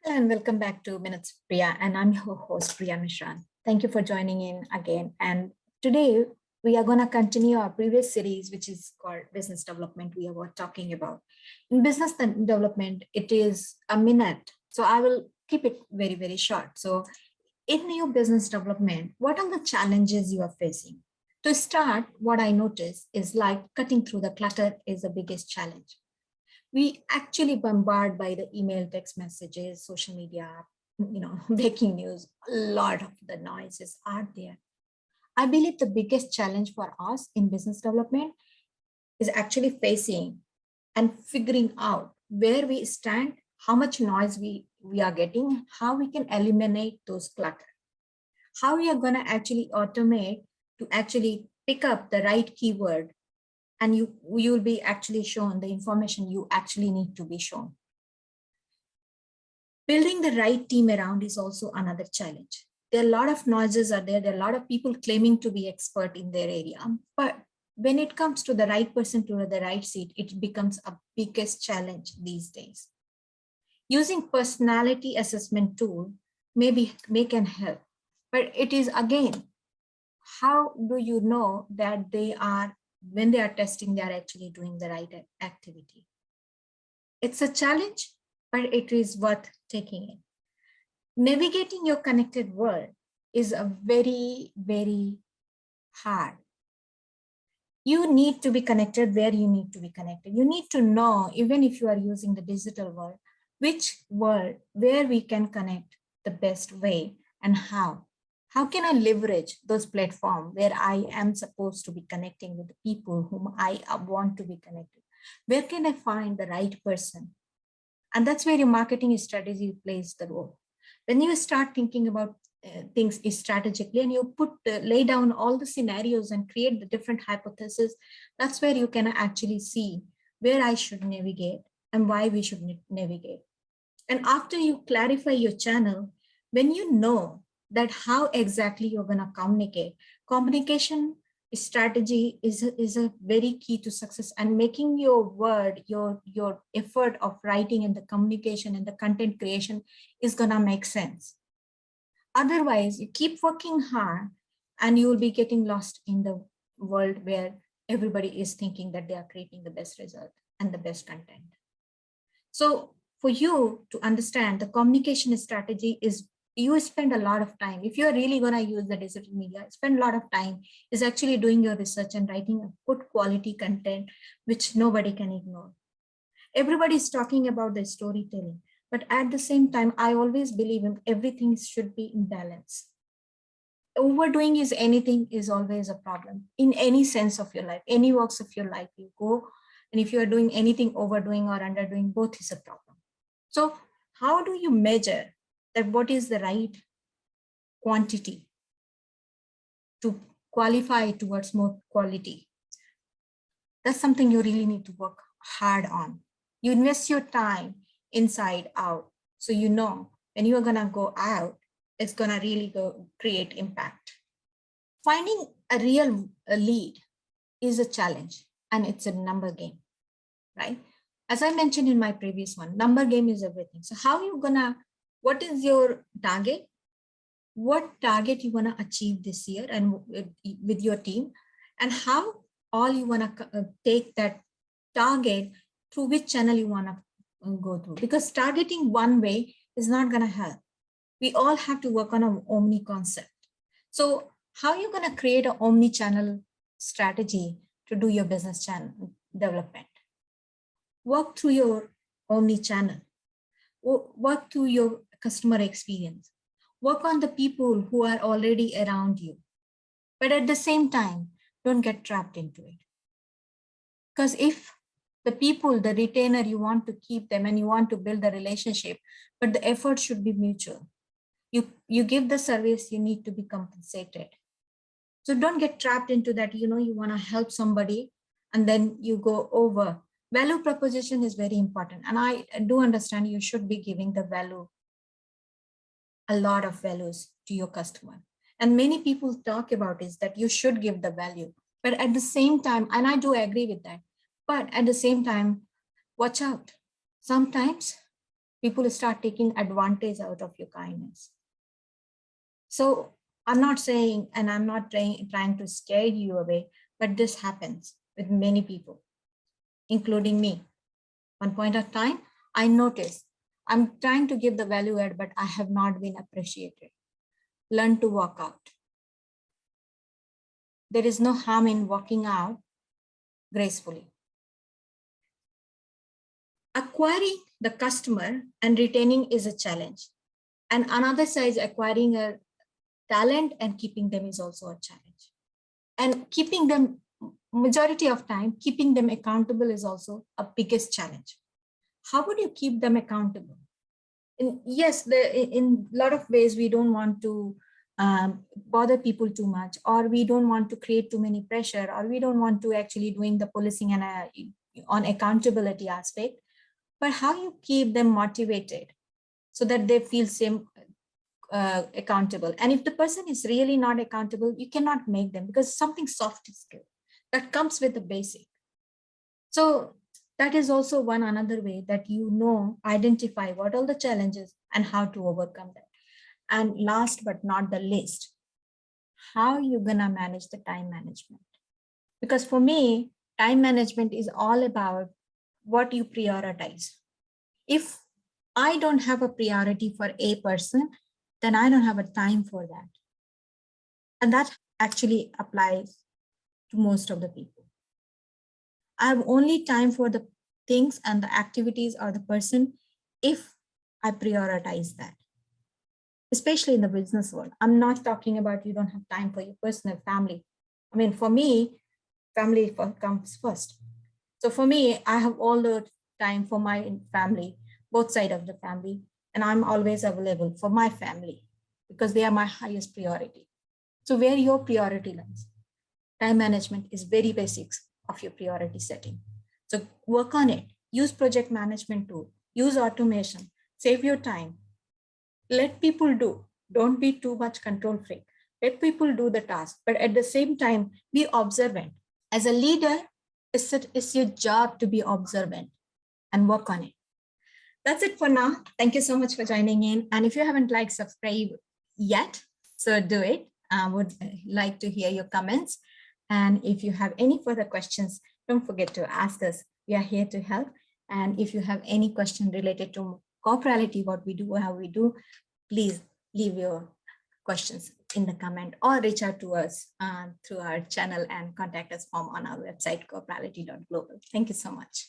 Hello and welcome back to Minutes Priya, and I'm your host Priya Mishra. Thank you for joining in again. And today we are going to continue our previous series, which is called Business Development. We are talking about in business development. It is a minute, so I will keep it very very short. So, in your business development, what are the challenges you are facing? To start, what I notice is like cutting through the clutter is the biggest challenge. We actually bombard by the email, text messages, social media, breaking news. A lot of the noises are there. I believe the biggest challenge for us in business development is actually facing and figuring out where we stand, how much noise we are getting, how we can eliminate those clutter, how we are going to actually automate to actually pick up the right keyword, and you will be actually shown the information you actually need to be shown. Building the right team around is also another challenge. There are a lot of noises are there. There are a lot of people claiming to be expert in their area, but when it comes to the right person to the right seat, it becomes a biggest challenge these days. Using personality assessment tool may can help, but it is again, how do you know that when they are testing, they are actually doing the right activity? It's a challenge, but it is worth taking it. Navigating your connected world is a very, very hard. You need to be connected where you need to be connected. You need to know, even if you are using the digital world, which world, where we can connect the best way and how. How can I leverage those platforms where I am supposed to be connecting with the people whom I want to be connected? Where can I find the right person? And that's where your marketing strategy plays the role. When you start thinking about things strategically and you lay down all the scenarios and create the different hypotheses, that's where you can actually see where I should navigate and why we should navigate. And after you clarify your channel, when you know that how exactly you're going to communicate, communication strategy is a very key to success, and making your word, your effort of writing and the communication and the content creation is going to make sense. Otherwise, you keep working hard and you will be getting lost in the world where everybody is thinking that they are creating the best result and the best content. So for you to understand the communication strategy is, you spend a lot of time. If you're really going to use the digital media, spend a lot of time is actually doing your research and writing a good quality content, which nobody can ignore. Everybody is talking about the storytelling, but at the same time, I always believe in everything should be in balance. Overdoing is anything is always a problem in any sense of your life, any walks of your life you go. And if you're doing anything overdoing or underdoing, both is a problem. So how do you measure that what is the right quantity to qualify towards more quality? That's something you really need to work hard on. You invest your time inside out. So you know when you are going to go out, it's going to really go create impact. Finding a real lead is a challenge, and it's a number game, right? As I mentioned in my previous one, number game is everything. So how you gonna, what is your target? What target you wanna achieve this year and with your team, and how all you wanna take that target, through which channel you wanna go through, because targeting one way is not gonna help. We all have to work on an omni concept. So how are you gonna create an omni-channel strategy to do your business channel development? Work through your omni-channel, work through your customer experience, work on the people who are already around you. But at the same time, don't get trapped into it. Because if the people, the retainer, you want to keep them and you want to build the relationship, but the effort should be mutual. You give the service, you need to be compensated. So don't get trapped into that, you want to help somebody and then you go over. Value proposition is very important. And I do understand you should be giving the value, a lot of values to your customer. And many people talk about is that you should give the value. But at the same time, and I do agree with that, but at the same time, watch out. Sometimes People start taking advantage out of your kindness. So I'm not saying, and I'm not trying to scare you away, but this happens with many people, including me. One point of time, I noticed I'm trying to give the value add, but I have not been appreciated. Learn to walk out. There is no harm in walking out gracefully. Acquiring the customer and retaining is a challenge. And another side, acquiring a talent and keeping them is also a challenge. And keeping them, majority of time, keeping them accountable is also a biggest challenge. How would you keep them accountable? And yes, in a lot of ways, we don't want to bother people too much, or we don't want to create too many pressure, or we don't want to actually doing the policing and on accountability aspect. But how you keep them motivated so that they feel same accountable. And if the person is really not accountable, you cannot make them, because something soft skill that comes with the basic. So that is also one another way that identify what are the challenges and how to overcome them. And last but not the least, how you gonna manage the time management? Because for me, time management is all about what you prioritize. If I don't have a priority for a person, then I don't have a time for that. And that actually applies to most of the people. I have only time for the things and the activities or the person if I prioritize that. Especially in the business world. I'm not talking about you don't have time for your personal family. I mean, for me, family comes first. So for me, I have all the time for my family, both sides of the family, and I'm always available for my family because they are my highest priority. So where your priority lies, time management is very basics of your priority setting. So work on it. Use project management tool. Use automation. Save your time. Let people do. Don't be too much control freak. Let people do the task, but at the same time, be observant. As a leader, it's your job to be observant and work on it. That's it for now. Thank you so much for joining in. And if you haven't liked, subscribe yet, so do it. I would like to hear your comments. And if you have any further questions, don't forget to ask us. We are here to help. And if you have any question related to Corporality, what we do, how we do, please leave your questions in the comment or reach out to us through our channel and contact us form on our website, corporality.global. Thank you so much.